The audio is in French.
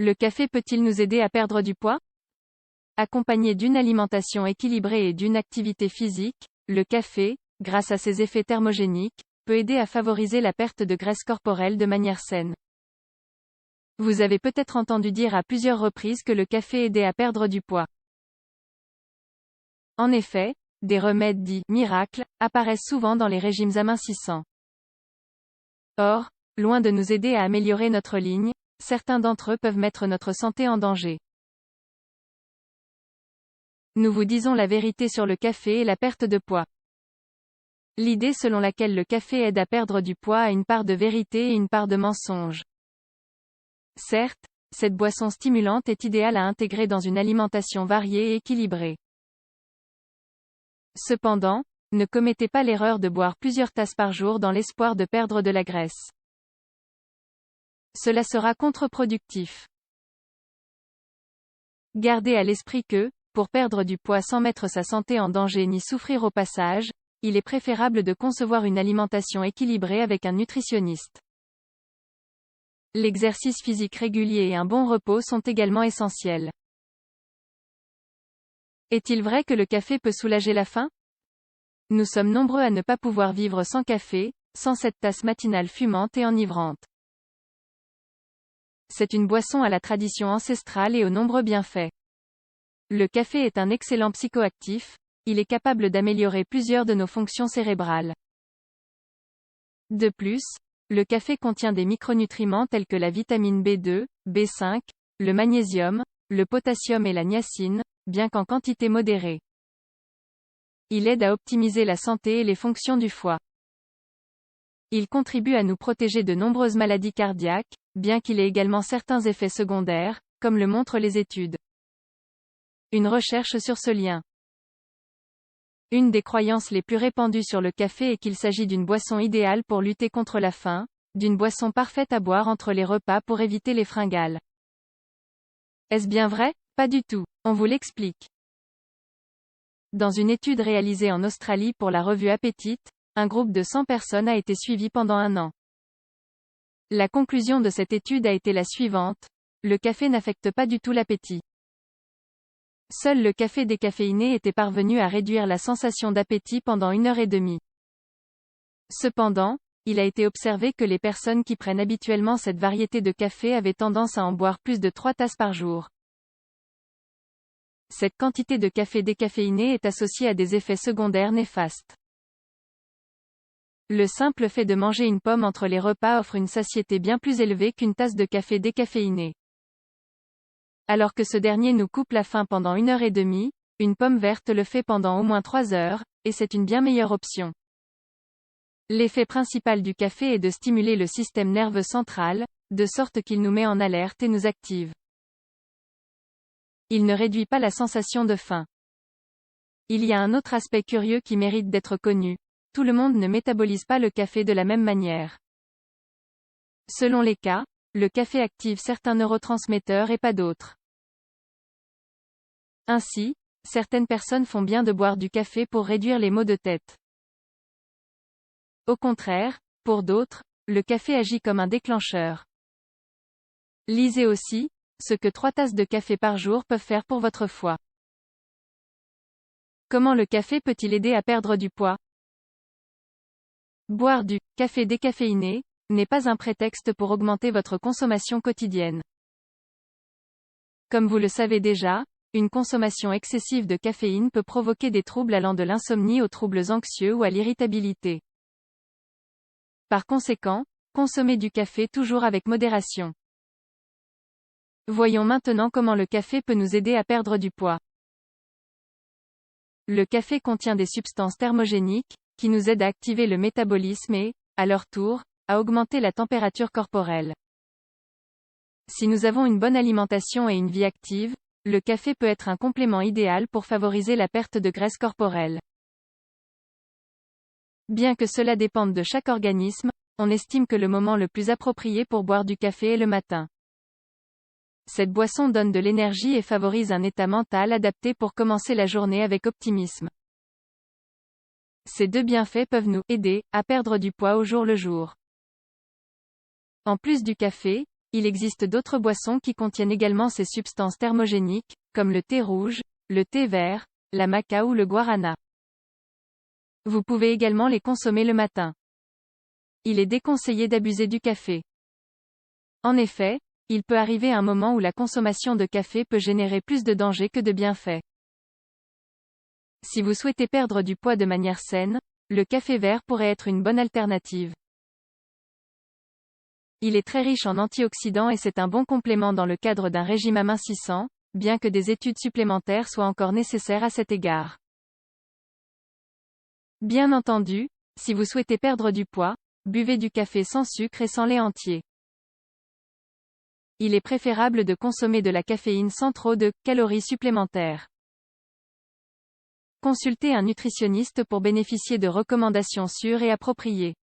Le café peut-il nous aider à perdre du poids? Accompagné d'une alimentation équilibrée et d'une activité physique, le café, grâce à ses effets thermogéniques, peut aider à favoriser la perte de graisse corporelle de manière saine. Vous avez peut-être entendu dire à plusieurs reprises que le café aidait à perdre du poids. En effet, des remèdes dits miracles apparaissent souvent dans les régimes amincissants. Or, loin de nous aider à améliorer notre ligne, certains d'entre eux peuvent mettre notre santé en danger. Nous vous disons la vérité sur le café et la perte de poids. L'idée selon laquelle le café aide à perdre du poids a une part de vérité et une part de mensonge. Certes, cette boisson stimulante est idéale à intégrer dans une alimentation variée et équilibrée. Cependant, ne commettez pas l'erreur de boire plusieurs tasses par jour dans l'espoir de perdre de la graisse. Cela sera contre-productif. Gardez à l'esprit que, pour perdre du poids sans mettre sa santé en danger ni souffrir au passage, il est préférable de concevoir une alimentation équilibrée avec un nutritionniste. L'exercice physique régulier et un bon repos sont également essentiels. Est-il vrai que le café peut soulager la faim? Nous sommes nombreux à ne pas pouvoir vivre sans café, sans cette tasse matinale fumante et enivrante. C'est une boisson à la tradition ancestrale et aux nombreux bienfaits. Le café est un excellent psychoactif, il est capable d'améliorer plusieurs de nos fonctions cérébrales. De plus, le café contient des micronutriments tels que la vitamine B2, B5, le magnésium, le potassium et la niacine, bien qu'en quantité modérée. Il aide à optimiser la santé et les fonctions du foie. Il contribue à nous protéger de nombreuses maladies cardiaques, bien qu'il ait également certains effets secondaires, comme le montrent les études. Une recherche sur ce lien. Une des croyances les plus répandues sur le café est qu'il s'agit d'une boisson idéale pour lutter contre la faim, d'une boisson parfaite à boire entre les repas pour éviter les fringales. Est-ce bien vrai? Pas du tout. On vous l'explique. Dans une étude réalisée en Australie pour la revue Appétit, un groupe de 100 personnes a été suivi pendant 1 an. La conclusion de cette étude a été la suivante: le café n'affecte pas du tout l'appétit. Seul le café décaféiné était parvenu à réduire la sensation d'appétit pendant 1 heure et demie. Cependant, il a été observé que les personnes qui prennent habituellement cette variété de café avaient tendance à en boire plus de 3 tasses par jour. Cette quantité de café décaféiné est associée à des effets secondaires néfastes. Le simple fait de manger une pomme entre les repas offre une satiété bien plus élevée qu'une tasse de café décaféiné. Alors que ce dernier nous coupe la faim pendant 1 heure et demie, une pomme verte le fait pendant au moins 3 heures, et c'est une bien meilleure option. L'effet principal du café est de stimuler le système nerveux central, de sorte qu'il nous met en alerte et nous active. Il ne réduit pas la sensation de faim. Il y a un autre aspect curieux qui mérite d'être connu: tout le monde ne métabolise pas le café de la même manière. Selon les cas, le café active certains neurotransmetteurs et pas d'autres. Ainsi, certaines personnes font bien de boire du café pour réduire les maux de tête. Au contraire, pour d'autres, le café agit comme un déclencheur. Lisez aussi ce que 3 tasses de café par jour peuvent faire pour votre foie. Comment le café peut-il aider à perdre du poids? Boire du café décaféiné n'est pas un prétexte pour augmenter votre consommation quotidienne. Comme vous le savez déjà, une consommation excessive de caféine peut provoquer des troubles allant de l'insomnie aux troubles anxieux ou à l'irritabilité. Par conséquent, consommez du café toujours avec modération. Voyons maintenant comment le café peut nous aider à perdre du poids. Le café contient des substances thermogéniques, qui nous aident à activer le métabolisme et, à leur tour, à augmenter la température corporelle. Si nous avons une bonne alimentation et une vie active, le café peut être un complément idéal pour favoriser la perte de graisse corporelle. Bien que cela dépende de chaque organisme, on estime que le moment le plus approprié pour boire du café est le matin. Cette boisson donne de l'énergie et favorise un état mental adapté pour commencer la journée avec optimisme. Ces 2 bienfaits peuvent nous aider à perdre du poids au jour le jour. En plus du café, Il existe d'autres boissons qui contiennent également ces substances thermogéniques, comme le thé rouge, le thé vert, la maca ou le guarana. Vous pouvez également les consommer le matin. Il est déconseillé d'abuser du café. En effet, il peut arriver un moment où la consommation de café peut générer plus de dangers que de bienfaits. Si vous souhaitez perdre du poids de manière saine, le café vert pourrait être une bonne alternative. Il est très riche en antioxydants et c'est un bon complément dans le cadre d'un régime amincissant, bien que des études supplémentaires soient encore nécessaires à cet égard. Bien entendu, si vous souhaitez perdre du poids, buvez du café sans sucre et sans lait entier. Il est préférable de consommer de la caféine sans trop de calories supplémentaires. Consultez un nutritionniste pour bénéficier de recommandations sûres et appropriées.